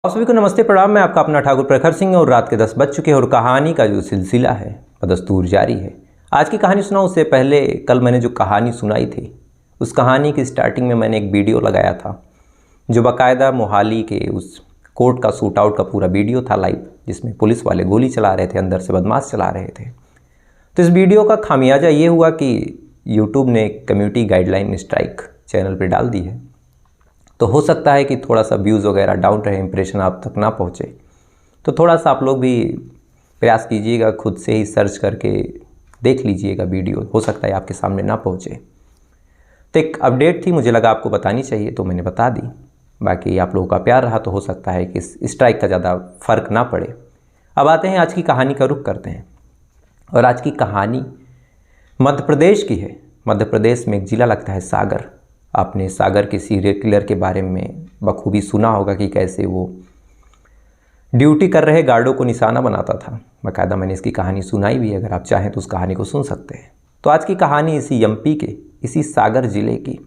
आप सभी को नमस्ते प्रणाम। मैं आपका अपना ठाकुर प्रखर सिंह और रात के 10 बज चुके हैं और कहानी का जो सिलसिला है बदस्तूर जारी है। आज की कहानी सुनाऊं उससे पहले कल मैंने जो कहानी सुनाई थी उस कहानी की स्टार्टिंग में मैंने एक वीडियो लगाया था जो बाकायदा मोहाली के उस कोर्ट का शूट आउट का पूरा वीडियो था लाइव, जिसमें पुलिस वाले गोली चला रहे थे, अंदर से बदमाश चला रहे थे। तो इस वीडियो का खामियाजा ये हुआ कि यूट्यूब ने कम्युनिटी गाइडलाइन स्ट्राइक चैनल पर डाल दी है। तो हो सकता है कि थोड़ा सा व्यूज़ वगैरह डाउन रहे, इंप्रेशन आप तक ना पहुँचे। तो थोड़ा सा आप लोग भी प्रयास कीजिएगा, खुद से ही सर्च करके देख लीजिएगा वीडियो, हो सकता है आपके सामने ना पहुँचे। तो एक अपडेट थी, मुझे लगा आपको बतानी चाहिए तो मैंने बता दी। बाकी आप लोगों का प्यार रहा तो हो सकता है कि इस स्ट्राइक का ज़्यादा फ़र्क ना पड़े। अब आते हैं आज की कहानी का रुख करते हैं। और आज की कहानी मध्य प्रदेश की है। मध्य प्रदेश में एक ज़िला लगता है सागर। आपने सागर के सीरियल किलर के बारे में बखूबी सुना होगा कि कैसे वो ड्यूटी कर रहे गार्डों को निशाना बनाता था। बाकायदा मैंने इसकी कहानी सुनाई भी है, अगर आप चाहें तो उस कहानी को सुन सकते हैं। तो आज की कहानी इसी एमपी के इसी सागर ज़िले की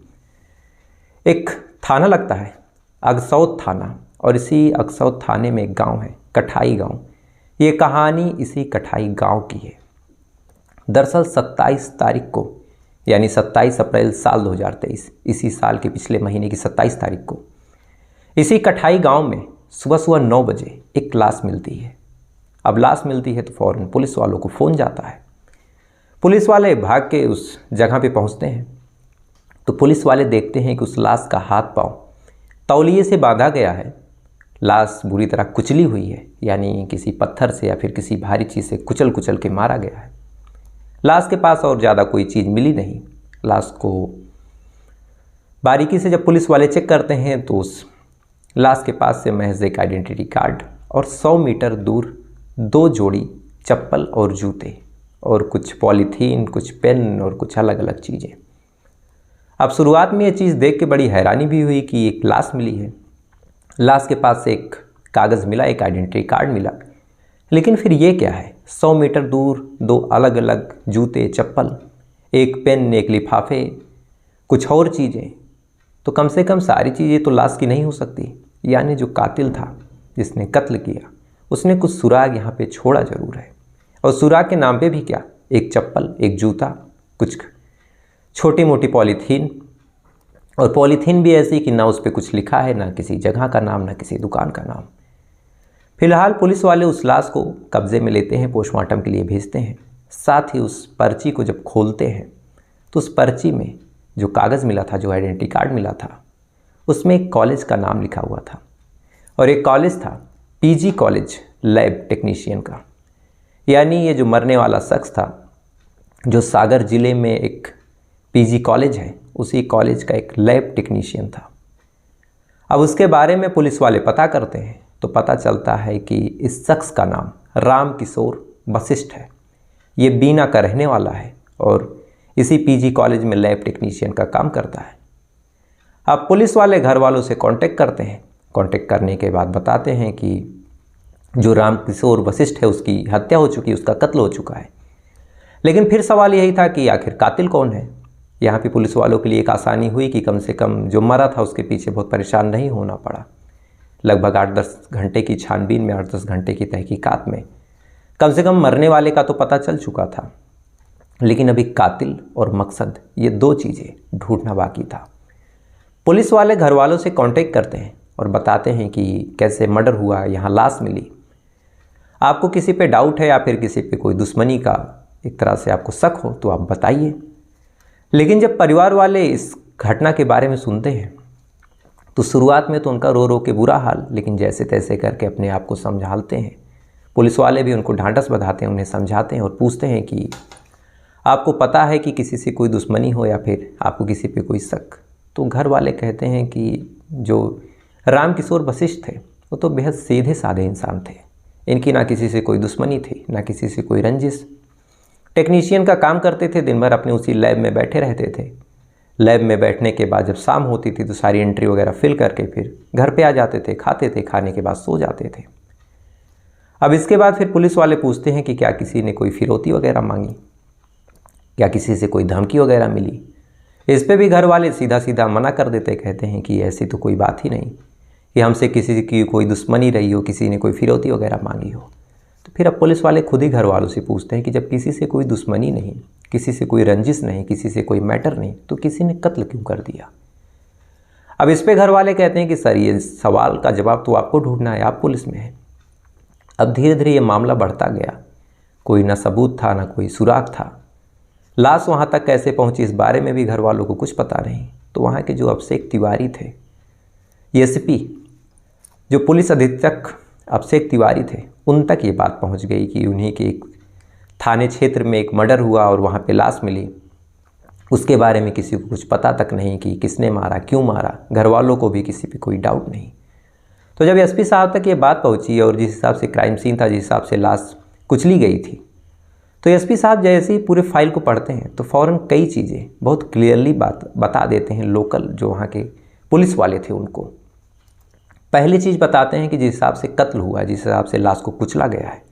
एक थाना लगता है अगसौत थाना, और इसी अगसौत थाने में एक गाँव है कठाई गाँव। ये कहानी इसी कठाई गाँव की है। दरअसल 27 तारीख को यानी 27 अप्रैल साल 2023, इसी साल के पिछले महीने की 27 तारीख को इसी कठाई गांव में सुबह सुबह 9 बजे एक लाश मिलती है। अब लाश मिलती है तो फ़ौरन पुलिस वालों को फ़ोन जाता है। पुलिस वाले भाग के उस जगह पे पहुंचते हैं तो पुलिस वाले देखते हैं कि उस लाश का हाथ पांव तौलिए से बांधा गया है। लाश बुरी तरह कुचली हुई है, यानी किसी पत्थर से या फिर किसी भारी चीज़ से कुचल कुचल के मारा गया है। लाश के पास और ज़्यादा कोई चीज़ मिली नहीं। लाश को बारीकी से जब पुलिस वाले चेक करते हैं तो उस लाश के पास से महज एक आइडेंटिटी कार्ड और 100 मीटर दूर 2 जोड़ी चप्पल और जूते और कुछ पॉलीथीन, कुछ पेन और कुछ अलग अलग चीज़ें। अब शुरुआत में ये चीज़ देख के बड़ी हैरानी भी हुई कि एक लाश मिली है, लाश के पास से एक कागज़ मिला, एक आइडेंटिटी कार्ड मिला, लेकिन फिर ये क्या है? 100 मीटर दूर 2 अलग अलग जूते, चप्पल, एक पेन, एक लिफाफे, कुछ और चीज़ें। तो कम से कम सारी चीज़ें तो लाश की नहीं हो सकती। यानी जो कातिल था, जिसने कत्ल किया, उसने कुछ सुराग यहाँ पे छोड़ा ज़रूर है। और सुराग के नाम पे भी क्या, एक चप्पल, एक जूता, कुछ छोटी मोटी पॉलीथीन, और पॉलीथीन भी ऐसी कि ना उस पर कुछ लिखा है, ना किसी जगह का नाम, ना किसी दुकान का नाम। फिलहाल पुलिस वाले उस लाश को कब्जे में लेते हैं, पोस्टमार्टम के लिए भेजते हैं। साथ ही उस पर्ची को जब खोलते हैं तो उस पर्ची में जो कागज़ मिला था, जो आइडेंटिटी कार्ड मिला था, उसमें एक कॉलेज का नाम लिखा हुआ था। और एक कॉलेज था पीजी कॉलेज लैब टेक्नीशियन का। यानी ये जो मरने वाला शख्स था, जो सागर ज़िले में एक पीजी कॉलेज है, उसी कॉलेज का एक लैब टेक्नीशियन था। अब उसके बारे में पुलिस वाले पता करते हैं तो पता चलता है कि इस शख्स का नाम राम किशोर वशिष्ठ है। ये बीना का रहने वाला है और इसी पीजी कॉलेज में लैब टेक्नीशियन का काम करता है। अब पुलिस वाले घर वालों से कांटेक्ट करते हैं। कांटेक्ट करने के बाद बताते हैं कि जो राम किशोर वशिष्ठ है उसकी हत्या हो चुकी है, उसका कत्ल हो चुका है। लेकिन फिर सवाल यही था कि आखिर कातिल कौन है। यहाँ पे पुलिस वालों के लिए एक आसानी हुई कि कम से कम जो मरा था उसके पीछे बहुत परेशान नहीं होना पड़ा। लगभग 8-10 घंटे की छानबीन में, 8-10 घंटे की तहकीकात में कम से कम मरने वाले का तो पता चल चुका था, लेकिन अभी कातिल और मकसद, ये 2 चीज़ें ढूंढना बाकी था। पुलिस वाले घर वालों से कांटेक्ट करते हैं और बताते हैं कि कैसे मर्डर हुआ, यहाँ लाश मिली। आपको किसी पे डाउट है या फिर किसी पे कोई दुश्मनी का एक तरह से आपको शक हो तो आप बताइए। लेकिन जब परिवार वाले इस घटना के बारे में सुनते हैं तो शुरुआत में तो उनका रो रो के बुरा हाल, लेकिन जैसे तैसे करके अपने आप को समझाते हैं। पुलिस वाले भी उनको ढांढस बंधाते हैं, उन्हें समझाते हैं और पूछते हैं कि आपको पता है कि किसी से कोई दुश्मनी हो या फिर आपको किसी पे कोई शक। तो घर वाले कहते हैं कि जो राम किशोर वशिष्ठ थे वो तो बेहद सीधे साधे इंसान थे। इनकी ना किसी से कोई दुश्मनी थी, ना किसी से कोई रंजिश। टेक्नीशियन का काम करते थे, दिन भर अपने उसी लैब में बैठे रहते थे। लैब में बैठने के बाद जब शाम होती थी तो सारी एंट्री वगैरह फिल करके फिर घर पे आ जाते थे, खाते थे, खाने के बाद सो जाते थे। अब इसके बाद फिर पुलिस वाले पूछते हैं कि क्या किसी ने कोई फिरौती वगैरह मांगी, क्या किसी से कोई धमकी वगैरह मिली। इस पे भी घर वाले सीधा सीधा मना कर देते, कहते हैं कि ऐसी तो कोई बात ही नहीं, कि हमसे किसी की कोई दुश्मनी रही हो, किसी ने कोई फिरौती वगैरह मांगी हो। तो फिर अब पुलिस वाले खुद ही घर वालों से पूछते हैं कि जब किसी से कोई दुश्मनी नहीं, किसी से कोई रंजिश नहीं, किसी से कोई मैटर नहीं, तो किसी ने कत्ल क्यों कर दिया। अब इस पे घर वाले कहते हैं कि सर ये सवाल का जवाब तो आपको ढूंढना है, आप पुलिस में है। अब धीरे धीरे ये मामला बढ़ता गया, कोई ना सबूत था ना कोई सुराग था। लाश वहाँ तक कैसे पहुँची इस बारे में भी घर वालों को कुछ पता नहीं। तो वहाँ के जो अभिषेक तिवारी थे, एसपी जो पुलिस अधीक्षक अभिषेक तिवारी थे, उन तक ये बात पहुँच गई कि उन्हीं के एक थाने क्षेत्र में एक मर्डर हुआ और वहाँ पे लाश मिली। उसके बारे में किसी को कुछ पता तक नहीं कि किसने मारा, क्यों मारा, घर वालों को भी किसी पे कोई डाउट नहीं। तो जब एसपी साहब तक ये बात पहुंची और जिस हिसाब से क्राइम सीन था, जिस हिसाब से लाश कुचली गई थी, तो एसपी साहब जैसे ही पूरे फाइल को पढ़ते हैं तो फ़ौरन कई चीज़ें बहुत क्लियरली बात बता देते हैं। लोकल जो वहाँ के पुलिस वाले थे उनको पहली चीज़ बताते हैं कि जिस हिसाब से कत्ल हुआ है, जिस हिसाब से लाश को कुचला गया है,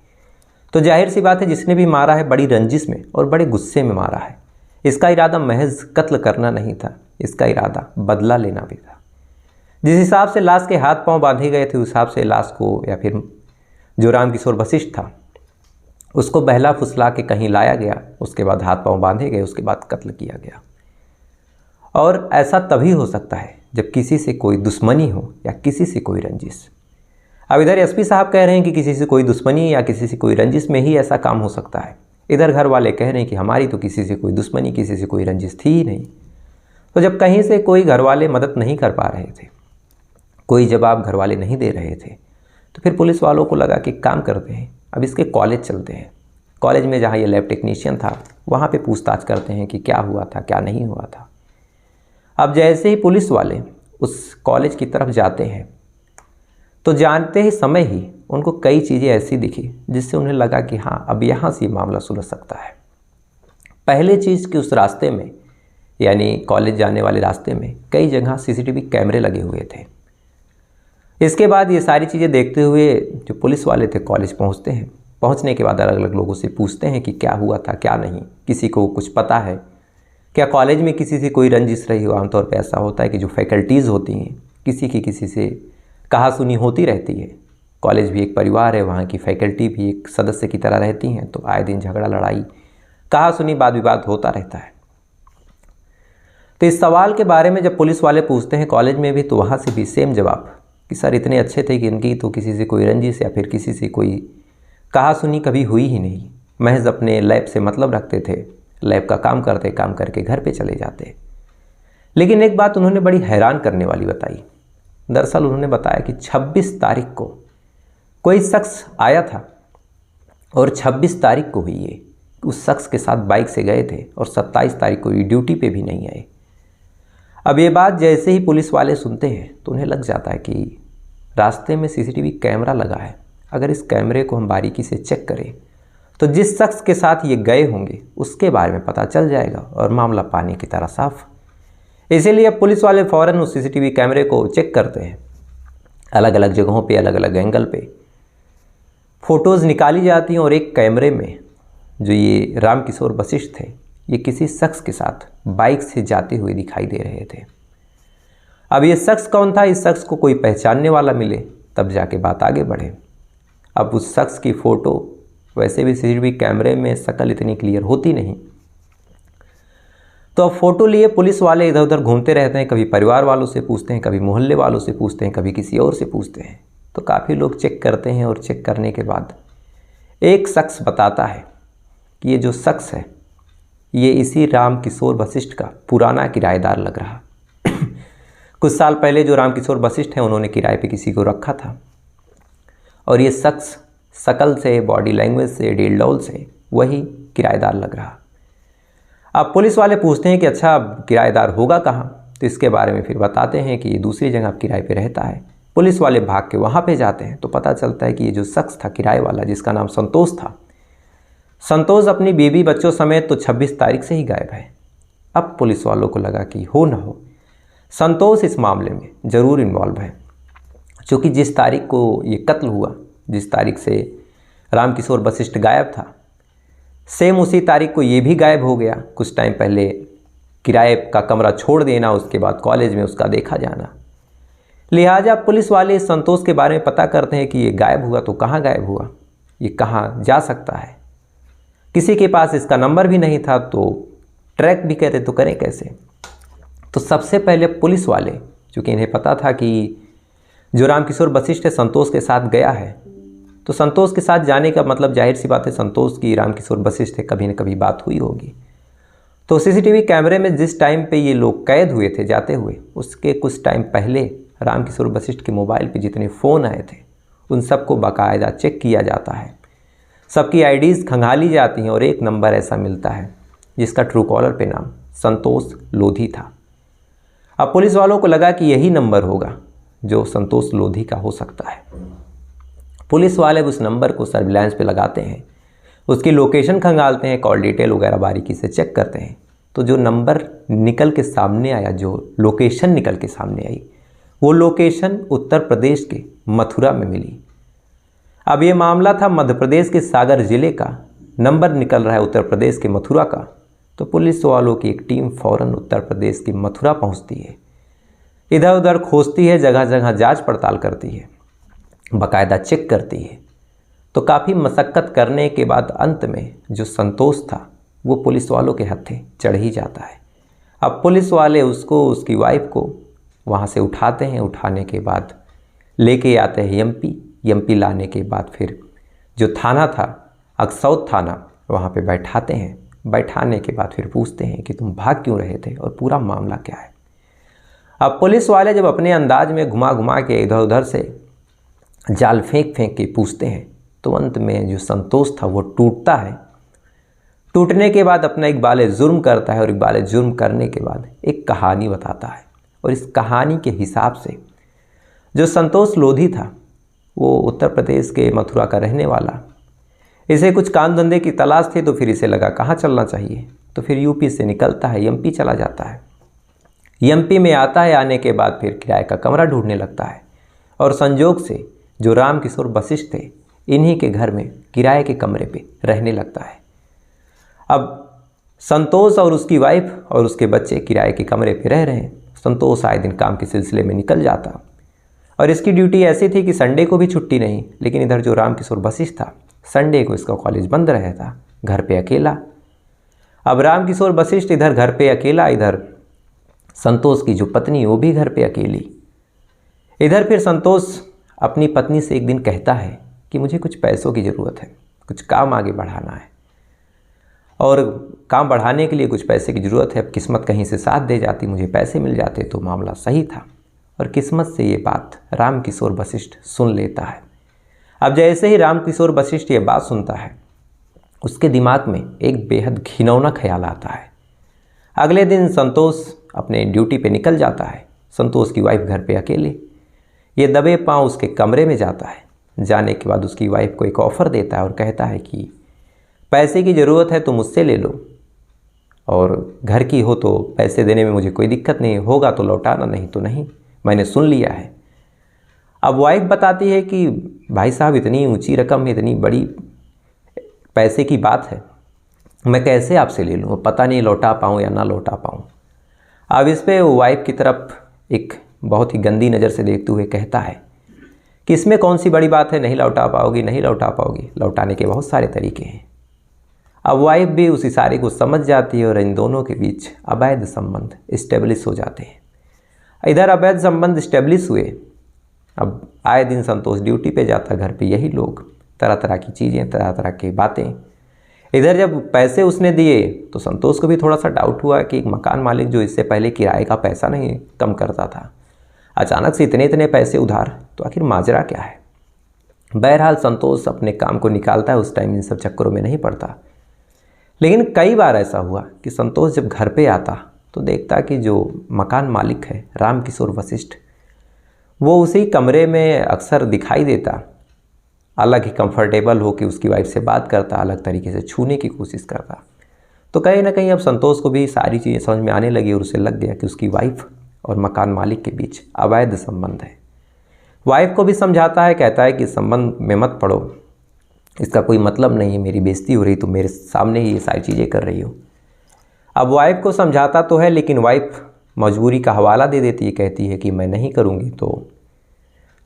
तो जाहिर सी बात है जिसने भी मारा है बड़ी रंजिश में और बड़े गुस्से में मारा है। इसका इरादा महज कत्ल करना नहीं था, इसका इरादा बदला लेना भी था। जिस हिसाब से लाश के हाथ पांव बांधे गए थे, उस हिसाब से लाश को, या फिर जो रामकिशोर वशिष्ठ था, उसको बहला फुसला के कहीं लाया गया, उसके बाद हाथ पांव बांधे गए, उसके बाद कत्ल किया गया। और ऐसा तभी हो सकता है जब किसी से कोई दुश्मनी हो या किसी से कोई रंजिश। अब इधर एसपी साहब कह रहे हैं कि किसी से कोई दुश्मनी या किसी से कोई रंजिश में ही ऐसा काम हो सकता है। इधर घर वाले कह रहे हैं कि हमारी तो किसी से कोई दुश्मनी, किसी से कोई रंजिश थी ही नहीं। तो जब कहीं से कोई घर वाले मदद नहीं कर पा रहे थे, कोई जवाब घर वाले नहीं दे रहे थे, तो फिर पुलिस वालों को लगा कि काम करते हैं, अब इसके कॉलेज चलते हैं। कॉलेज में जहाँ ये लैब टेक्नीशियन था वहाँ पे पूछताछ करते हैं कि क्या हुआ था, क्या नहीं हुआ था। अब जैसे ही पुलिस वाले उस कॉलेज की तरफ जाते हैं तो जानते ही समय ही उनको कई चीज़ें ऐसी दिखी जिससे उन्हें लगा कि हाँ, अब यहाँ से मामला सुलझ सकता है। पहले चीज़ कि उस रास्ते में, यानी कॉलेज जाने वाले रास्ते में कई जगह सीसीटीवी कैमरे लगे हुए थे। इसके बाद ये सारी चीज़ें देखते हुए जो पुलिस वाले थे कॉलेज पहुँचते हैं। पहुँचने के बाद अलग अलग लोगों से पूछते हैं कि क्या हुआ था, क्या नहीं, किसी को कुछ पता है क्या, कॉलेज में किसी से कोई रंजिश रही हो। आमतौर पर ऐसा होता है कि जो फैकल्टीज़ होती हैं किसी की किसी से कहा सुनी होती रहती है। कॉलेज भी एक परिवार है, वहाँ की फैकल्टी भी एक सदस्य की तरह रहती हैं, तो आए दिन झगड़ा लड़ाई, कहा सुनी, वाद विवाद होता रहता है। तो इस सवाल के बारे में जब पुलिस वाले पूछते हैं कॉलेज में भी, तो वहाँ से भी सेम जवाब कि सर इतने अच्छे थे कि इनकी तो किसी से कोई रंजिश या फिर किसी से कोई कहा सुनी कभी हुई ही नहीं। महज अपने लैब से मतलब रखते थे, लैब का काम करते, काम करके घर पे चले जाते। लेकिन एक बात उन्होंने बड़ी हैरान करने वाली बताई। दरअसल उन्होंने बताया कि 26 तारीख को कोई शख्स आया था और 26 तारीख को ही ये उस शख्स के साथ बाइक से गए थे और 27 तारीख को ये ड्यूटी पे भी नहीं आए। अब ये बात जैसे ही पुलिस वाले सुनते हैं तो उन्हें लग जाता है कि रास्ते में सीसीटीवी कैमरा लगा है, अगर इस कैमरे को हम बारीकी से चेक करें तो जिस शख्स के साथ ये गए होंगे उसके बारे में पता चल जाएगा और मामला पानी की तरह साफ। इसीलिए पुलिस वाले फ़ौरन उस सीसीटीवी कैमरे को चेक करते हैं। अलग अलग जगहों पे, अलग अलग एंगल पे फ़ोटोज़ निकाली जाती हैं और एक कैमरे में जो ये रामकिशोर वशिष्ठ थे, ये किसी शख्स के साथ बाइक से जाते हुए दिखाई दे रहे थे। अब ये शख्स कौन था, इस शख्स को कोई पहचानने वाला मिले तब जाके बात आगे बढ़े। अब उस शख्स की फ़ोटो, वैसे भी सीसीटीवी कैमरे में शक्ल इतनी क्लियर होती नहीं, तो अब फ़ोटो लिए पुलिस वाले इधर उधर घूमते रहते हैं। कभी परिवार वालों से पूछते हैं, कभी मोहल्ले वालों से पूछते हैं, कभी किसी और से पूछते हैं। तो काफ़ी लोग चेक करते हैं और चेक करने के बाद एक शख्स बताता है कि ये जो शख्स है ये इसी रामकिशोर वशिष्ठ का पुराना किराएदार लग रहा। कुछ साल पहले जो रामकिशोर वशिष्ठ हैं उन्होंने किराए पे किसी को रखा था और ये शख्स शकल से, बॉडी लैंग्वेज से, डील डॉल से वही किराएदार लग रहा। अब पुलिस वाले पूछते हैं कि अच्छा किराएदार होगा कहाँ, तो इसके बारे में फिर बताते हैं कि ये दूसरी जगह किराए पे रहता है। पुलिस वाले भाग के वहाँ पे जाते हैं तो पता चलता है कि ये जो शख्स था किराए वाला, जिसका नाम संतोष था, संतोष अपनी बीवी बच्चों समेत तो 26 तारीख से ही गायब है। अब पुलिस वालों को लगा कि हो ना हो संतोष इस मामले में ज़रूर इन्वॉल्व है, क्योंकि जिस तारीख को ये कत्ल हुआ, जिस तारीख से रामकिशोर वशिष्ठ गायब था, सेम उसी तारीख को ये भी गायब हो गया। कुछ टाइम पहले किराए का कमरा छोड़ देना, उसके बाद कॉलेज में उसका देखा जाना। लिहाजा पुलिस वाले संतोष के बारे में पता करते हैं कि ये गायब हुआ तो कहाँ गायब हुआ, ये कहाँ जा सकता है। किसी के पास इसका नंबर भी नहीं था, तो ट्रैक भी कहते तो करें कैसे। तो सबसे पहले पुलिस वाले, चूँकि इन्हें पता था कि जो रामकिशोर वशिष्ठ है संतोष के साथ गया है, तो संतोष के साथ जाने का मतलब जाहिर सी बात है संतोष की रामकिशोर वशिष्ठ से कभी न कभी बात हुई होगी। तो सीसीटीवी कैमरे में जिस टाइम पे ये लोग कैद हुए थे जाते हुए, उसके कुछ टाइम पहले रामकिशोर वशिष्ठ के मोबाइल पे जितने फ़ोन आए थे उन सबको बाकायदा चेक किया जाता है, सबकी आईडीज़ खंगाली जाती हैं और एक नंबर ऐसा मिलता है जिसका ट्रू कॉलर पे नाम संतोष लोधी था। अब पुलिस वालों को लगा कि यही नंबर होगा जो संतोष लोधी का हो सकता है। पुलिस वाले उस नंबर को सर्विलांस पे लगाते हैं, उसकी लोकेशन खंगालते हैं, कॉल डिटेल वगैरह बारीकी से चेक करते हैं। तो जो नंबर निकल के सामने आया, जो लोकेशन निकल के सामने आई, वो लोकेशन उत्तर प्रदेश के मथुरा में मिली। अब ये मामला था मध्य प्रदेश के सागर ज़िले का, नंबर निकल रहा है उत्तर प्रदेश के मथुरा का। तो पुलिस वालों की एक टीम फ़ौरन उत्तर प्रदेश की मथुरा पहुंचती है, इधर उधर खोजती है, जगह जगह जांच पड़ताल करती है, बाकायदा चेक करती है। तो काफ़ी मशक्क़त करने के बाद अंत में जो संतोष था वो पुलिस वालों के हत्थे चढ़ ही जाता है। अब पुलिस वाले उसको, उसकी वाइफ को वहाँ से उठाते हैं, उठाने के बाद लेके आते हैं एमपी लाने के बाद फिर जो थाना था अक्सौद थाना, वहाँ पे बैठाते हैं। बैठाने के बाद फिर पूछते हैं कि तुम भाग क्यों रहे थे और पूरा मामला क्या है। अब पुलिस वाले जब अपने अंदाज में घुमा घुमा के इधर उधर से जाल फेंक फेंक के पूछते हैं, तो अंत में जो संतोष था वो टूटता है। टूटने के बाद अपना इकबाल जुर्म करता है और इकबाल जुर्म करने के बाद एक कहानी बताता है। और इस कहानी के हिसाब से जो संतोष लोधी था वो उत्तर प्रदेश के मथुरा का रहने वाला, इसे कुछ काम धंधे की तलाश थी, तो फिर इसे लगा कहाँ चलना चाहिए, तो फिर यूपी से निकलता है, एमपी चला जाता है। एमपी में आता है, आने के बाद फिर किराए का कमरा ढूंढने लगता है और संजोग से जो रामकिशोर वशिष्ठ थे इन्हीं के घर में किराए के कमरे पे रहने लगता है। अब संतोष और उसकी वाइफ और उसके बच्चे किराए के कमरे पे रह रहे हैं। संतोष आए दिन काम के सिलसिले में निकल जाता और इसकी ड्यूटी ऐसी थी कि संडे को भी छुट्टी नहीं, लेकिन इधर जो रामकिशोर वशिष्ठ था संडे को इसका कॉलेज बंद रहता, घर पे अकेला। अब रामकिशोर वशिष्ठ इधर घर पे अकेला, इधर संतोष की जो पत्नी वो भी घर पे अकेली। इधर फिर संतोष अपनी पत्नी से एक दिन कहता है कि मुझे कुछ पैसों की ज़रूरत है, कुछ काम आगे बढ़ाना है और काम बढ़ाने के लिए कुछ पैसे की ज़रूरत है। अब किस्मत कहीं से साथ दे जाती, मुझे पैसे मिल जाते तो मामला सही था। और किस्मत से ये बात रामकिशोर वशिष्ठ सुन लेता है। अब जैसे ही रामकिशोर वशिष्ठ ये बात सुनता है, उसके दिमाग में एक बेहद घिनौना ख्याल आता है। अगले दिन संतोष अपने ड्यूटी पे निकल जाता है। संतोष की वाइफ घर पे अकेले, ये दबे पांव उसके कमरे में जाता है। जाने के बाद उसकी वाइफ को एक ऑफ़र देता है और कहता है कि पैसे की ज़रूरत है तो मुझसे ले लो, और घर की हो तो पैसे देने में मुझे कोई दिक्कत नहीं, होगा तो लौटाना, नहीं तो नहीं, मैंने सुन लिया है। अब वाइफ बताती है कि भाई साहब इतनी ऊंची रकम, इतनी बड़ी पैसे की बात है, मैं कैसे आपसे ले लूँ, पता नहीं लौटा पाऊँ या ना लौटा पाऊँ। अब इस पर वाइफ की तरफ एक बहुत ही गंदी नज़र से देखते हुए कहता है कि इसमें कौन सी बड़ी बात है, नहीं लौटा पाओगी, नहीं लौटा पाओगी, लौटाने के बहुत सारे तरीके हैं। अब वाइफ भी उस इशारे को समझ जाती है और इन दोनों के बीच अवैध संबंध इस्टेब्लिश हो जाते हैं। इधर अवैध संबंध इस्टेब्लिश हुए। अब आए दिन संतोष ड्यूटी पे जाता, घर पे यही लोग, तरह तरह की चीज़ें, तरह तरह की बातें। इधर जब पैसे उसने दिए तो संतोष को भी थोड़ा सा डाउट हुआ कि एक मकान मालिक जो इससे पहले किराए का पैसा नहीं कम करता था, अचानक से इतने इतने पैसे उधार, तो आखिर माजरा क्या है। बहरहाल संतोष अपने काम को निकालता है, उस टाइम इन सब चक्करों में नहीं पड़ता। लेकिन कई बार ऐसा हुआ कि संतोष जब घर पे आता तो देखता कि जो मकान मालिक है रामकिशोर वशिष्ठ, वो उसी कमरे में अक्सर दिखाई देता, अलग ही कंफर्टेबल हो कि उसकी वाइफ से बात करता, अलग तरीके से छूने की कोशिश करता। तो कहीं ना कहीं अब संतोष को भी सारी चीज़ें समझ में आने लगी और उसे लग गया कि उसकी वाइफ और मकान मालिक के बीच अवैध संबंध है। वाइफ को भी समझाता है, कहता है कि संबंध में मत पड़ो, इसका कोई मतलब नहीं है, मेरी बेइज्जती हो रही तो मेरे सामने ही ये सारी चीज़ें कर रही हो। अब वाइफ को समझाता तो है, लेकिन वाइफ मजबूरी का हवाला दे देती है, कहती है कि मैं नहीं करूँगी तो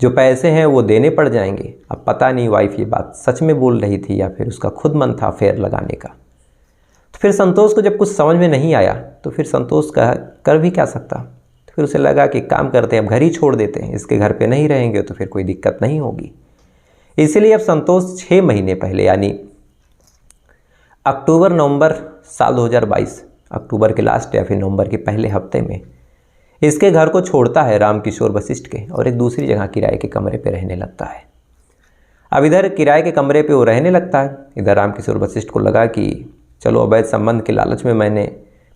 जो पैसे हैं वो देने पड़ जाएंगे। अब पता नहीं वाइफ ये बात सच में बोल रही थी या फिर उसका खुद मन था फेयर लगाने का। तो फिर संतोष को जब कुछ समझ में नहीं आया तो फिर संतोष का कर भी क्या सकता। तो फिर उसे लगा कि काम करते हैं, अब घर ही छोड़ देते हैं, इसके घर पे नहीं रहेंगे तो फिर कोई दिक्कत नहीं होगी। इसीलिए अब संतोष 6 महीने पहले यानी अक्टूबर नवंबर साल 2022, अक्टूबर के लास्ट या फिर नवंबर के पहले हफ्ते में इसके घर को छोड़ता है रामकिशोर वशिष्ठ के और एक दूसरी जगह किराए के कमरे पे रहने लगता है। अब इधर किराए के कमरे पे वो रहने लगता है, इधर रामकिशोर वशिष्ठ को लगा कि चलो अवैध संबंध के लालच में मैंने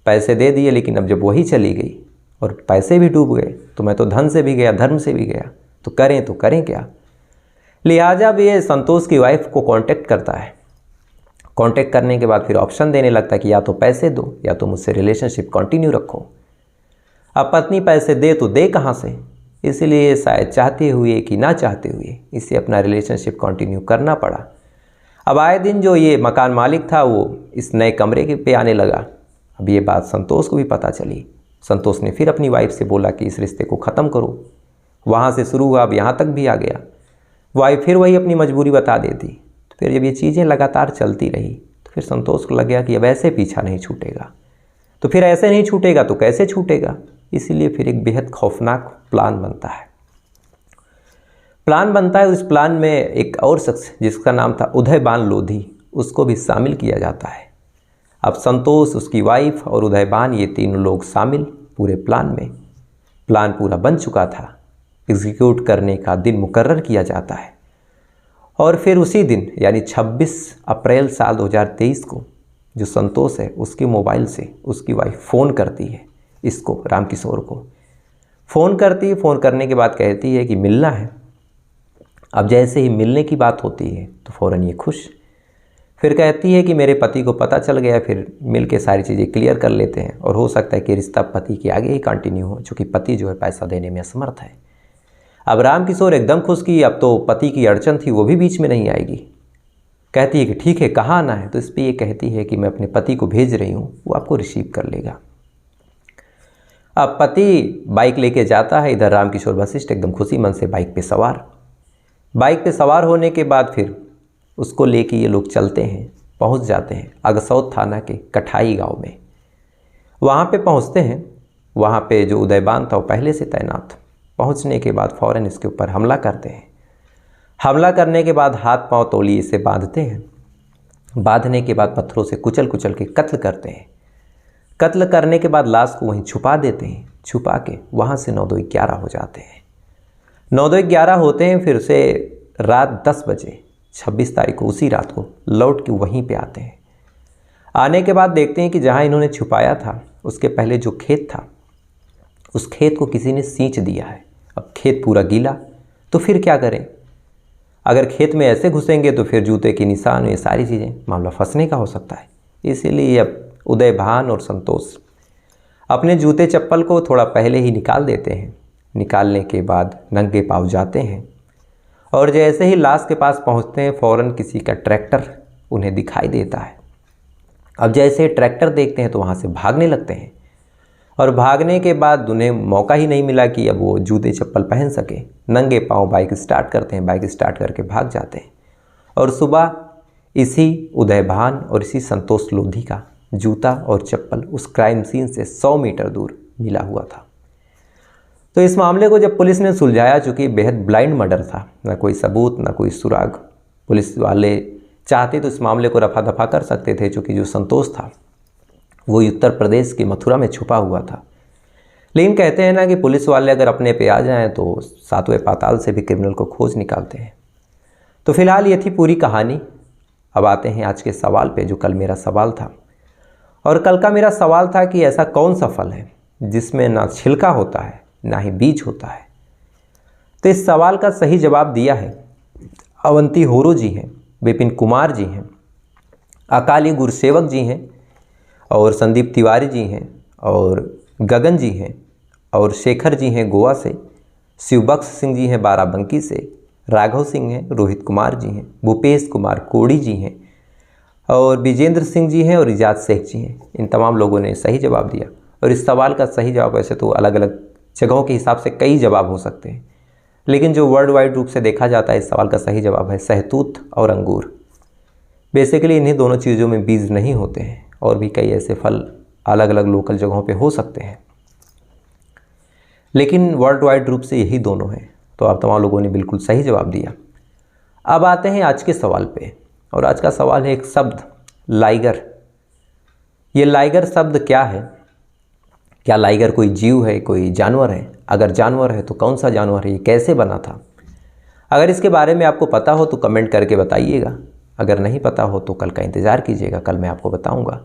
पैसे दे दिए, लेकिन अब जब वही चली गई और पैसे भी डूब गए तो मैं तो धन से भी गया, धर्म से भी गया, तो करें क्या। लिहाजा अब ये संतोष की वाइफ को कांटेक्ट करता है। कांटेक्ट करने के बाद फिर ऑप्शन देने लगता है कि या तो पैसे दो या तो मुझसे रिलेशनशिप कंटिन्यू रखो। अब पत्नी पैसे दे तो दे कहाँ से, इसलिए शायद चाहते हुए कि ना चाहते हुए इसे अपना रिलेशनशिप कंटिन्यू करना पड़ा। अब आए दिन जो ये मकान मालिक था वो इस नए कमरे के पे आने लगा। अब ये बात संतोष को भी पता चली। संतोष ने फिर अपनी वाइफ से बोला कि इस रिश्ते को ख़त्म करो। वहाँ से शुरू हुआ, अब यहाँ तक भी आ गया। वाइफ फिर वही अपनी मजबूरी बता देती। तो फिर जब ये चीज़ें लगातार चलती रही तो फिर संतोष को लग गया कि अब ऐसे पीछा नहीं छूटेगा। तो फिर ऐसे नहीं छूटेगा तो कैसे छूटेगा, इसीलिए फिर एक बेहद खौफनाक प्लान बनता है। उस प्लान में एक और शख्स जिसका नाम था उदयबान लोधी, उसको भी शामिल किया जाता है। अब संतोष, उसकी वाइफ और उदयबान, ये तीनों लोग शामिल पूरे प्लान में। प्लान पूरा बन चुका था, एग्जीक्यूट करने का दिन मुकर्रर किया जाता है। और फिर उसी दिन यानी 26 अप्रैल साल 2023 को जो संतोष है उसके मोबाइल से उसकी वाइफ फ़ोन करती है इसको, रामकिशोर को फ़ोन करती है। फ़ोन करने के बाद कहती है कि मिलना है। अब जैसे ही मिलने की बात होती है तो फ़ौरन ये खुश, फिर कहती है कि मेरे पति को पता चल गया, फिर मिल के सारी चीज़ें क्लियर कर लेते हैं और हो सकता है कि रिश्ता पति के आगे ही कंटिन्यू हो, चूँकि पति जो है पैसा देने में असमर्थ है। अब रामकिशोर एकदम खुश कि अब तो पति की अड़चन थी वो भी बीच में नहीं आएगी। कहती है कि ठीक है, कहाँ आना है। तो इस पर ये कहती है कि मैं अपने पति को भेज रही हूँ, वो आपको रिसीव कर लेगा। अब पति बाइक लेके जाता है, इधर रामकिशोर वशिष्ठ एकदम खुशी मन से बाइक पे सवार होने के बाद फिर उसको लेके ये लोग चलते हैं, पहुंच जाते हैं अगसौत थाना के कठाई गांव में। वहां पे पहुंचते हैं, वहां पे जो उदयबान था वो पहले से तैनात। पहुंचने के बाद फ़ौरन इसके ऊपर हमला करते हैं। हमला करने के बाद हाथ पांव तौलिए से बांधते हैं। बांधने के बाद पत्थरों से कुचल के कत्ल करते हैं। कत्ल करने के बाद लाश को वहीं छुपा देते हैं। छुपा के वहाँ से 9-2-11 हो जाते हैं। 9-2-11 होते हैं। फिर से रात 10 बजे 26 तारीख को उसी रात को लौट के वहीं पे आते हैं। आने के बाद देखते हैं कि जहाँ इन्होंने छुपाया था उसके पहले जो खेत था उस खेत को किसी ने सींच दिया है। अब खेत पूरा गीला, तो फिर क्या करें। अगर खेत में ऐसे घुसेंगे तो फिर जूते के निशान, ये सारी चीज़ें, मामला फंसने का हो सकता है। इसीलिए अब उदयभान और संतोष अपने जूते चप्पल को थोड़ा पहले ही निकाल देते हैं। निकालने के बाद नंगे पाँव जाते हैं और जैसे ही लाश के पास पहुंचते हैं फ़ौरन किसी का ट्रैक्टर उन्हें दिखाई देता है। अब जैसे ट्रैक्टर देखते हैं तो वहाँ से भागने लगते हैं और भागने के बाद उन्हें मौका ही नहीं मिला कि अब वो जूते चप्पल पहन सके। नंगे पाँव बाइक स्टार्ट करते हैं, बाइक स्टार्ट करके भाग जाते हैं। और सुबह इसी उदयभान और इसी संतोष लोधी का जूता और चप्पल उस क्राइम सीन से 100 मीटर दूर मिला हुआ था। तो इस मामले को जब पुलिस ने सुलझाया, चूँकि बेहद ब्लाइंड मर्डर था, ना कोई सबूत ना कोई सुराग, पुलिस वाले चाहते तो इस मामले को रफा दफा कर सकते थे, चूँकि जो संतोष था वो उत्तर प्रदेश के मथुरा में छुपा हुआ था। लेकिन कहते हैं ना कि पुलिस वाले अगर अपने पे आ जाएं तो सातवें पाताल से भी क्रिमिनल को खोज निकालते हैं। तो फिलहाल ये थी पूरी कहानी। अब आते हैं आज के सवाल पे, जो कल मेरा सवाल था। और कल का मेरा सवाल था कि ऐसा कौन सा फल है जिसमें ना छिलका होता है ना ही बीज होता है। तो इस सवाल का सही जवाब दिया है अवंती होरो जी हैं, विपिन कुमार जी हैं, अकाली गुरसेवक जी हैं और संदीप तिवारी जी हैं और गगन जी हैं और शेखर जी हैं गोवा से, शिवबख्श सिंह जी हैं बाराबंकी से, राघव सिंह हैं, रोहित कुमार जी हैं, भूपेश कुमार कोड़ी जी हैं और विजेंद्र सिंह जी हैं और इजाज शेख जी हैं। इन तमाम लोगों ने सही जवाब दिया। और इस सवाल का सही जवाब वैसे तो अलग अलग जगहों के हिसाब से कई जवाब हो सकते हैं, लेकिन जो वर्ल्ड वाइड रूप से देखा जाता है इस सवाल का सही जवाब है सहतूत और अंगूर। बेसिकली इन्हीं दोनों चीज़ों में बीज नहीं होते हैं, और भी कई ऐसे फल अलग अलग लोकल जगहों पे हो सकते हैं, लेकिन वर्ल्ड वाइड रूप से यही दोनों हैं। तो आप तमाम लोगों ने बिल्कुल सही जवाब दिया। अब आते हैं आज के सवाल पे, और आज का सवाल है एक शब्द लाइगर। ये लाइगर शब्द क्या है? क्या लाइगर कोई जीव है, कोई जानवर है? अगर जानवर है तो कौन सा जानवर है, ये कैसे बना था? अगर इसके बारे में आपको पता हो तो कमेंट करके बताइएगा। अगर नहीं पता हो तो कल का इंतज़ार कीजिएगा, कल मैं आपको बताऊंगा।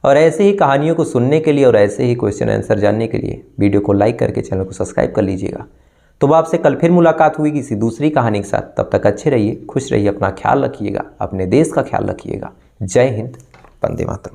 और ऐसे ही कहानियों को सुनने के लिए और ऐसे ही क्वेश्चन आंसर जानने के लिए वीडियो को लाइक करके चैनल को सब्सक्राइब कर लीजिएगा। तो आपसे कल फिर मुलाकात हुई किसी दूसरी कहानी के साथ। तब तक अच्छे रहिए, खुश रहिए, अपना ख्याल रखिएगा, अपने देश का ख्याल रखिएगा। जय हिंद, वंदे मातरम।